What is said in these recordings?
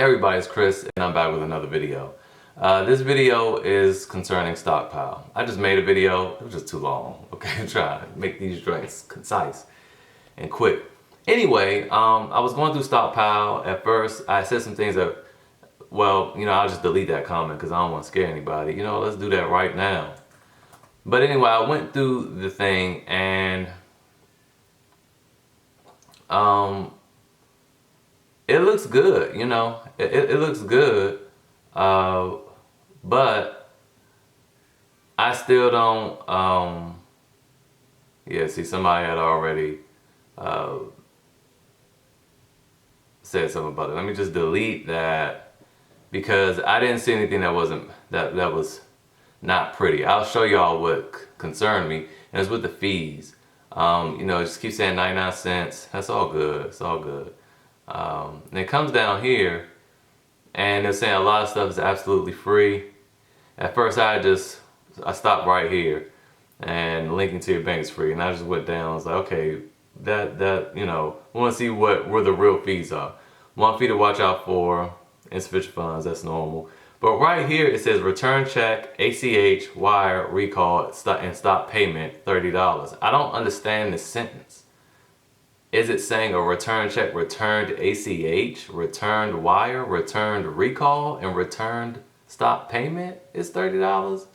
Hey everybody, it's Chris and I'm back with another video. This video is concerning stockpile. I just made a video, it was just too long, okay? Try to make these joints concise and quick. Anyway, I was going through stockpile. At first, I said some things that, well, I'll just delete that comment because I don't want to scare anybody. Let's do that right now. But anyway, I went through the thing and it looks good, it looks good, but I still don't, yeah, see, somebody had already said something about it. Let me just delete that because I didn't see anything that was not pretty. I'll show y'all what concerned me, and it's with the fees. It just keeps saying 99 cents. That's all good. It's all good. And it comes down here, and they're saying a lot of stuff is absolutely free. At first, I stopped right here, and linking to your bank is free. And I just went down. I was like, okay, we want to see where the real fees are. 1 fee to watch out for, insufficient funds. That's normal. But right here it says return check, ACH, wire, recall, and stop payment, $30. I don't understand this sentence. Is it saying a return check, returned ACH, returned wire, returned recall, and returned stop payment is $30?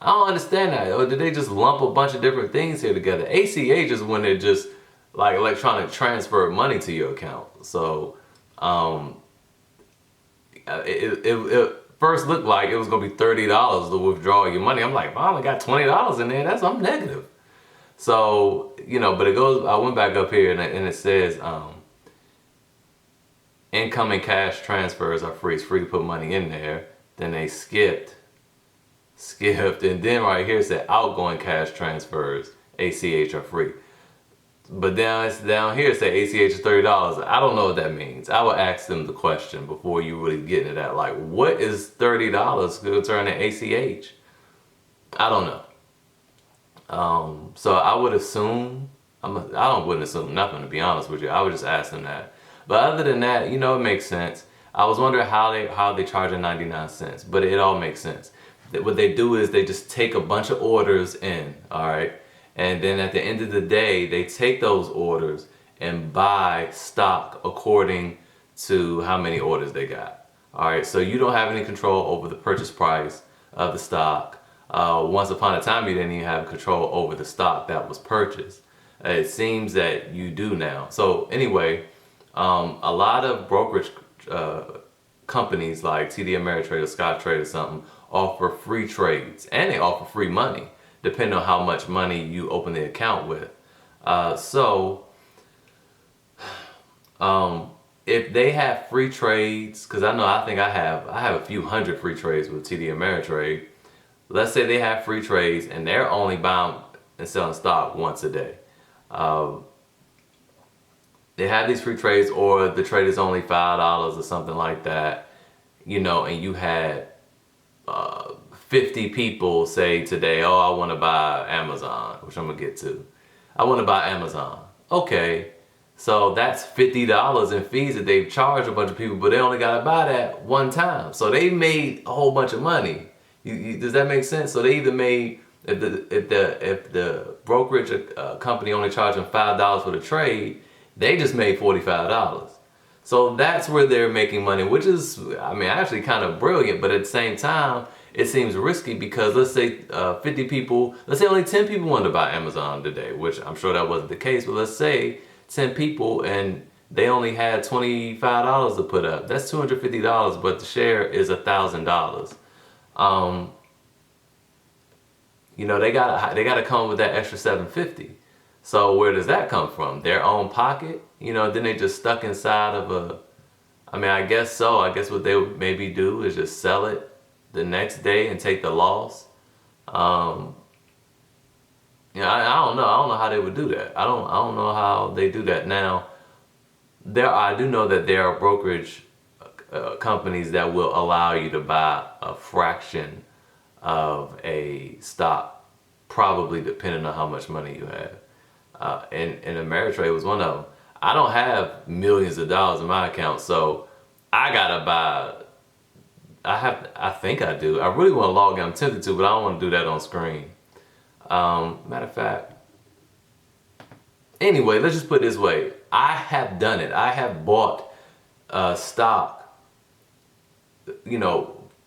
I don't understand that. Or did they just lump a bunch of different things here together? ACH is when they just like electronic transfer money to your account. So it first looked like it was gonna be $30 to withdraw your money. I'm like, I only got $20 in there. I'm negative. So, but it goes, I went back up here and it says, incoming cash transfers are free. It's free to put money in there. Then they skipped, and then right here it said outgoing cash transfers, ACH, are free. But down here it said ACH is $30. I don't know what that means. I would ask them the question before you really get into that. Like, what is $30 to turn to ACH? I don't know. So I would assume, wouldn't assume nothing, to be honest with you. I would just ask them that. But other than that, it makes sense. I was wondering how they charging 99 cents, but it all makes sense. What they do is they just take a bunch of orders in, all right? And then at the end of the day, they take those orders and buy stock according to how many orders they got. All right, so you don't have any control over the purchase price of the stock. Once upon a time, you didn't even have control over the stock that was purchased. It seems that you do now. So anyway, a lot of brokerage companies like TD Ameritrade or Scottrade or something offer free trades, and they offer free money depending on how much money you open the account with. If they have free trades, because I think I have a few hundred free trades with TD Ameritrade. Let's say they have free trades and they're only buying and selling stock once a day. They have these free trades, or the trade is only $5 or something like that, and you had 50 people say today, oh, I want to buy Amazon, which I'm going to get to. I want to buy Amazon. Okay, so that's $50 in fees that they've charged a bunch of people, but they only got to buy that one time. So they made a whole bunch of money. Does that make sense? So they either made, if the brokerage company only charged them $5 for the trade, they just made $45. So that's where they're making money, which is, actually kind of brilliant, but at the same time, it seems risky because let's say 50 people, let's say only 10 people wanted to buy Amazon today, which I'm sure that wasn't the case, but let's say 10 people and they only had $25 to put up. That's $250, but the share is $1,000. They gotta come up with that extra $750. So where does that come from? Their own pocket? Then they just stuck inside of I guess so. I guess what they would maybe do is just sell it the next day and take the loss. I don't know. I don't know how they would do that. I don't know how they do that. Now, I do know that there are brokerage companies that will allow you to buy a fraction of a stock, probably depending on how much money you have. And Ameritrade was one of them. I don't have millions of dollars in my account, so I gotta buy. I think I do. I really want to log in. I'm tempted to, but I don't want to do that on screen. Matter of fact. Anyway, let's just put it this way. I have done it. I have bought stock,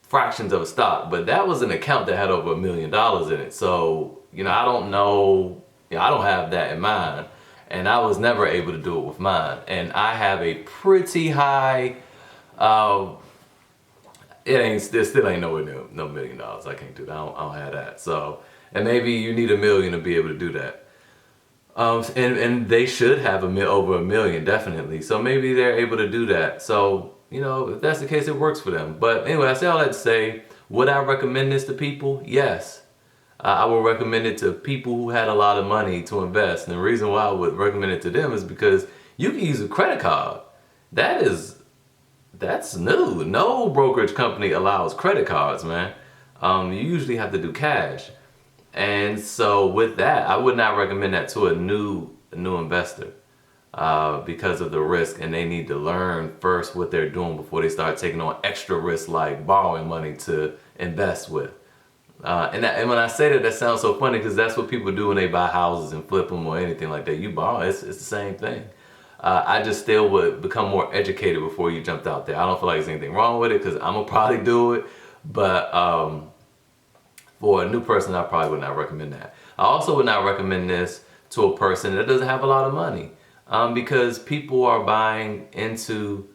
fractions of a stock, but that was an account that had over $1 million in it. So, I don't know, I don't have that in mind. And I was never able to do it with mine. And I have a pretty high, it still ain't nowhere near no $1 million. I can't do that. I don't have that. So, and maybe you need $1 million to be able to do that. And they should have over $1 million, definitely. So maybe they're able to do that. So, if that's the case, it works for them. But anyway, I say all that to say, would I recommend this to people? Yes. I would recommend it to people who had a lot of money to invest. And the reason why I would recommend it to them is because you can use a credit card. That's new. No brokerage company allows credit cards, man. You usually have to do cash. And so with that, I would not recommend that to a new investor because of the risk, and they need to learn first what they're doing before they start taking on extra risk like borrowing money to invest with. And when I say that sounds so funny because that's what people do when they buy houses and flip them or anything like that. You borrow, it's the same thing. I just still would become more educated before you jumped out there. I don't feel like there's anything wrong with it because I'm gonna probably do it, but for a new person, I probably would not recommend that. I also would not recommend this to a person that doesn't have a lot of money because people are buying into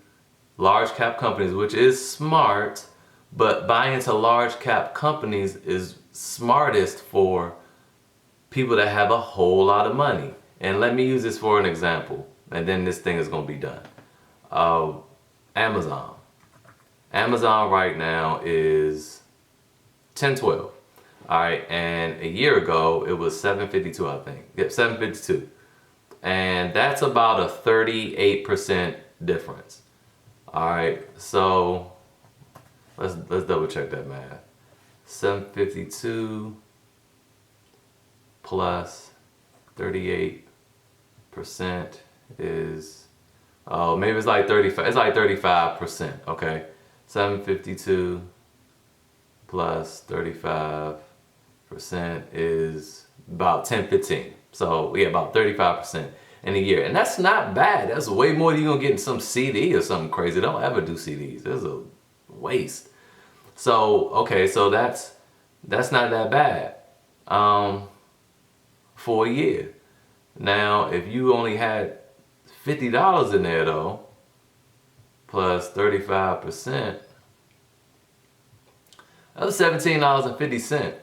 large cap companies, which is smart, but buying into large cap companies is smartest for people that have a whole lot of money. And let me use this for an example, and then this thing is going to be done. Amazon. Amazon right now is 1012. All right, and a year ago it was 752, I think. Yep, 752, and that's about a 38% difference. All right, so let's double check that math. 752 plus 38% is, oh, maybe it's like 35. It's like 35%. Okay, 752 plus 35% is about 1015. So yeah, about 35% in a year, and that's not bad. That's way more than you're gonna get in some CD or something crazy. Don't ever do CDs. There's a waste. So okay, so that's not that bad for a year. Now, if you only had $50 in there though, plus 35%, that was $17.50.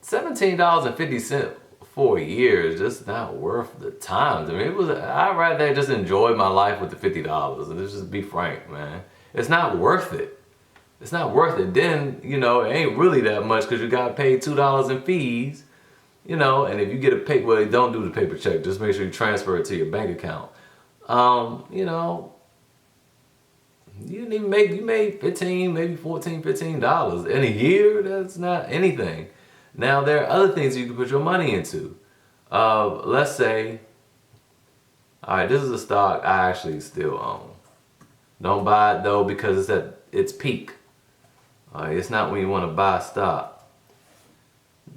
$17.50 for a year is just not worth the time. I mean, I'd rather just enjoy my life with the $50. And let's just be frank, man. It's not worth it. It's not worth it. Then, it ain't really that much because you got to pay $2 in fees, and if you get a paper, well, don't do the paper check. Just make sure you transfer it to your bank account. You made $15, maybe $14, $15 in a year. That's not anything. Now there are other things you can put your money into. Let's say, all right, this is a stock I actually still own. Don't buy it though because it's at its peak. It's not when you want to buy stock.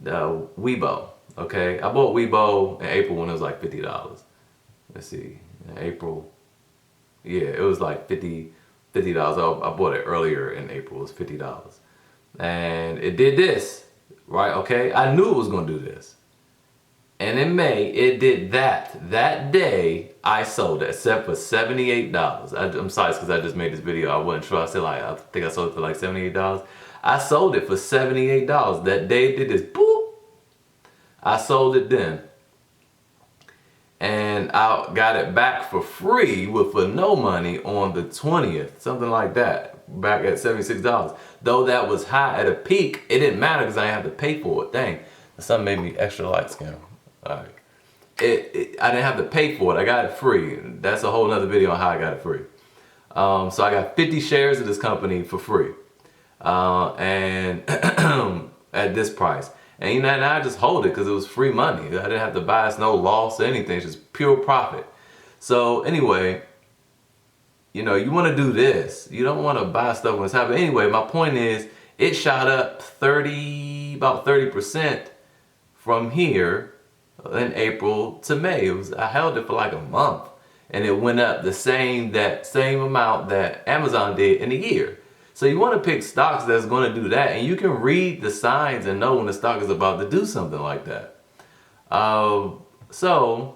Weibo. Okay, I bought Weibo in April when it was like $50. Let's see, in April. Yeah, it was like $50. I bought it earlier in April. It was $50, and it did this, right? Okay, I knew it was gonna do this, and in May it did that. That day I sold it, except for $78. I'm sorry, because I just made this video. I wasn't sure. I think I sold it for like $78. I sold it for $78. That day it did this. Boop. I sold it then. And I got it back for free for no money on the 20th, something like that, back at $76. Though that was high at a peak, it didn't matter because I didn't have to pay for it. Dang, something made me extra light skin. All right. I didn't have to pay for it. I got it free. That's a whole nother video on how I got it free. So I got 50 shares of this company for free, and at this price. And and I just hold it because it was free money. I didn't have to buy. It's no loss or anything. It's just pure profit. So anyway, you know, you want to do this. You don't want to buy stuff when it's happening. Anyway, my point is, it shot up about 30% from here in April to May. I held it for like a month, and it went up the same amount that Amazon did in a year. So you want to pick stocks that's going to do that, and you can read the signs and know when the stock is about to do something like that. So,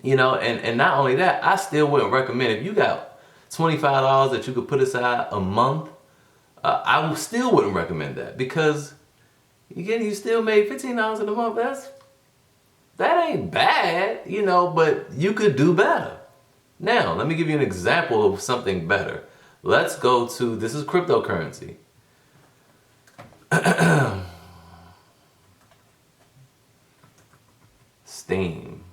you know, and not only that, I still wouldn't recommend, if you got $25 that you could put aside a month, I still wouldn't recommend that, because again, you still made $15 in a month. That ain't bad, you know, but you could do better. Now, let me give you an example of something better. Let's go to, this is cryptocurrency. Steam.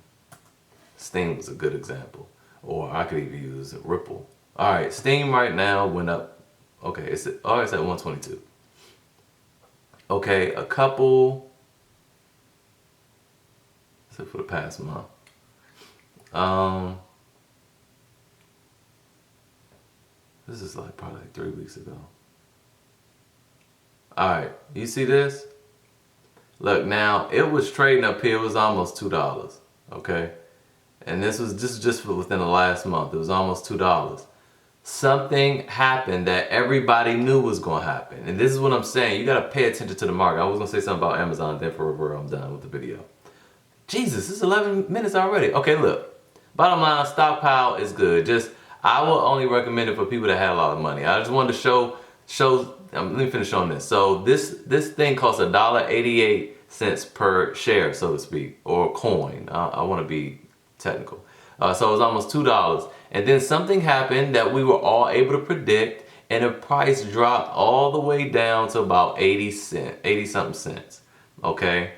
Steam was a good example. Or I could even use Ripple. All right, Steam right now went up. Okay, it's at 122. Okay, for the past month. This is like probably like 3 weeks ago. Alright, you see this? Look, now it was trading up here, it was almost $2. Okay? And this is just within the last month. It was almost $2. Something happened that everybody knew was going to happen. And this is what I'm saying. You got to pay attention to the market. I was going to say something about Amazon, then for real, I'm done with the video. Jesus, it's 11 minutes already. Okay, look. Bottom line, stockpile is good. I will only recommend it for people that have a lot of money. I just wanted to show. Let me finish on this. So this thing costs $1.88 per share, so to speak, or coin. I want to be technical. So it was almost $2. And then something happened that we were all able to predict, and the price dropped all the way down to about 80 something cents. Okay?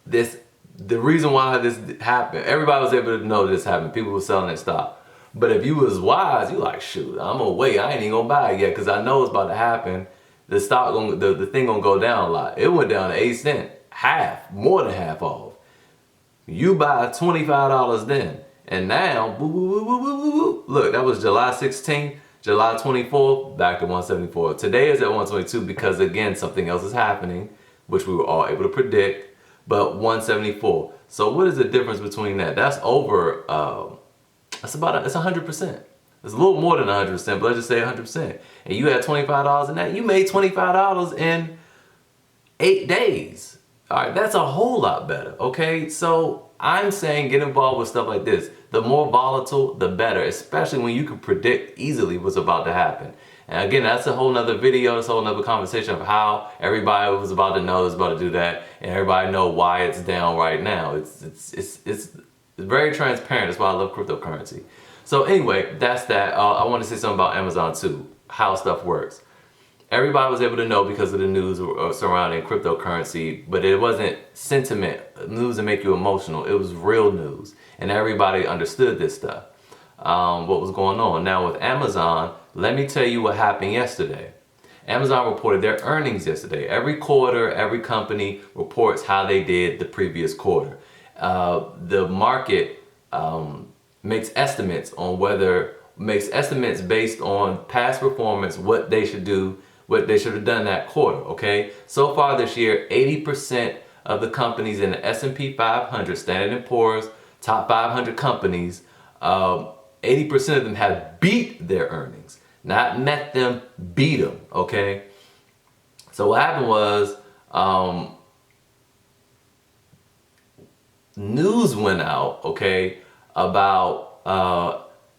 The reason why this happened, everybody was able to know this happened. People were selling their stock. But if you was wise, you like, shoot, I'm gonna wait. I ain't even gonna buy it yet, because I know it's about to happen. The stock the thing gonna go down a lot. It went down to 8 cents, more than half off. You buy $25 then. And now, look, that was July 16th, July 24th, back to 174. Today is at 122 because, again, something else is happening, which we were all able to predict, but 174. So what is the difference between that? That's over, it's 100%. It's a little more than 100%, but let's just say 100%. And you had $25 in that. You made $25 in 8 days. All right, that's a whole lot better, okay? So I'm saying get involved with stuff like this. The more volatile, the better, especially when you can predict easily what's about to happen. And again, that's a whole nother video, that's a whole nother conversation of how everybody was about to know is about to do that, and everybody know why it's down right now. It's very transparent. That's why I love cryptocurrency. So anyway, that's that. I want to say something about Amazon too, how stuff works. Everybody was able to know because of the news surrounding cryptocurrency, but it wasn't sentiment, news that make you emotional. It was real news, and everybody understood this stuff, what was going on. Now with Amazon, let me tell you what happened yesterday. Amazon reported their earnings yesterday. Every quarter, every company reports how they did the previous quarter. The market makes estimates based on past performance, what they should do, what they should have done that quarter, okay? So far this year, 80% of the companies in the S&P 500, Standard & Poor's, top 500 companies, 80% of them have beat their earnings. Not met them, beat them, okay? So what happened was, news went out, okay, about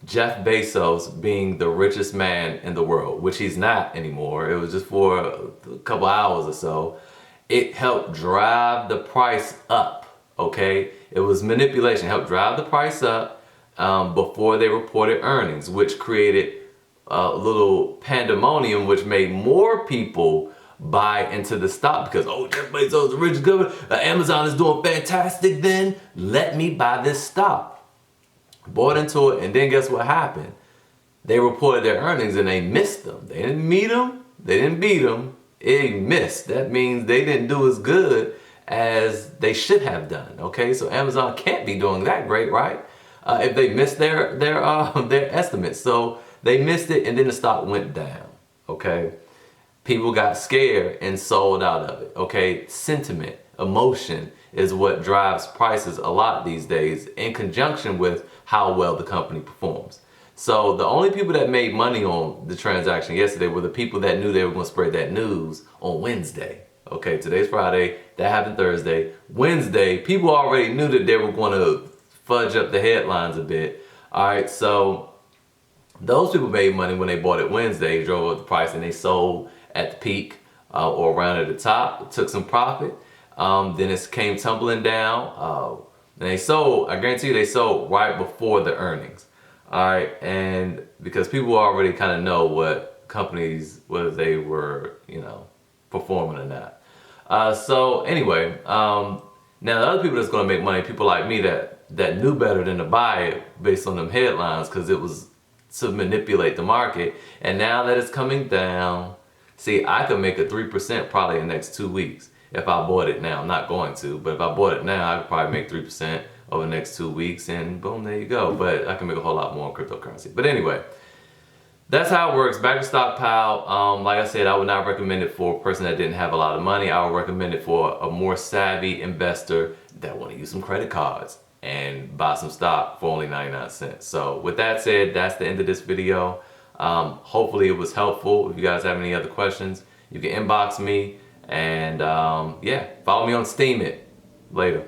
Jeff Bezos being the richest man in the world, which he's not anymore. It was just for a couple hours or so. It helped drive the price up, okay? It was manipulation, helped drive the price up before they reported earnings, which created a little pandemonium, which made more people buy into the stock because, oh, Jeff Bezos is the richest government, Amazon is doing fantastic, then let me buy this stock. Bought into it, and then guess what happened? They reported their earnings and they missed them. They didn't meet them, they didn't beat them, it missed. That means they didn't do as good as they should have done, okay? So Amazon can't be doing that great, right? if they missed their estimates. So they missed it, and then the stock went down. Okay, people got scared and sold out of it. Okay, sentiment, emotion is what drives prices a lot these days, in conjunction with how well the company performs. So the only people that made money on the transaction yesterday were the people that knew they were going to spread that news on Wednesday. Okay, today's Friday, that happened Thursday. Wednesday, people already knew that they were going to fudge up the headlines a bit. All right, so those people made money when they bought it Wednesday, drove up the price, and they sold at the peak or around at the top, took some profit. Then it came tumbling down, and they sold, I guarantee you they sold right before the earnings. All right, and because people already kind of know what companies, whether they were, performing or not. So anyway, now the other people that's going to make money, people like me that knew better than to buy it based on them headlines, because it was to manipulate the market. And now that it's coming down, see, I could make a 3% probably in the next 2 weeks if I bought it now. I'm not going to, but if I bought it now, I could probably make 3% over the next 2 weeks, and boom, there you go. But I can make a whole lot more in cryptocurrency. But anyway, that's how it works. Back to stockpile. Like I said, I would not recommend it for a person that didn't have a lot of money. I would recommend it for a more savvy investor that want to use some credit cards and buy some stock for only 99 cents. So with that said, that's the end of this video. Hopefully it was helpful. If you guys have any other questions, you can inbox me. And yeah, follow me on Steemit. Later.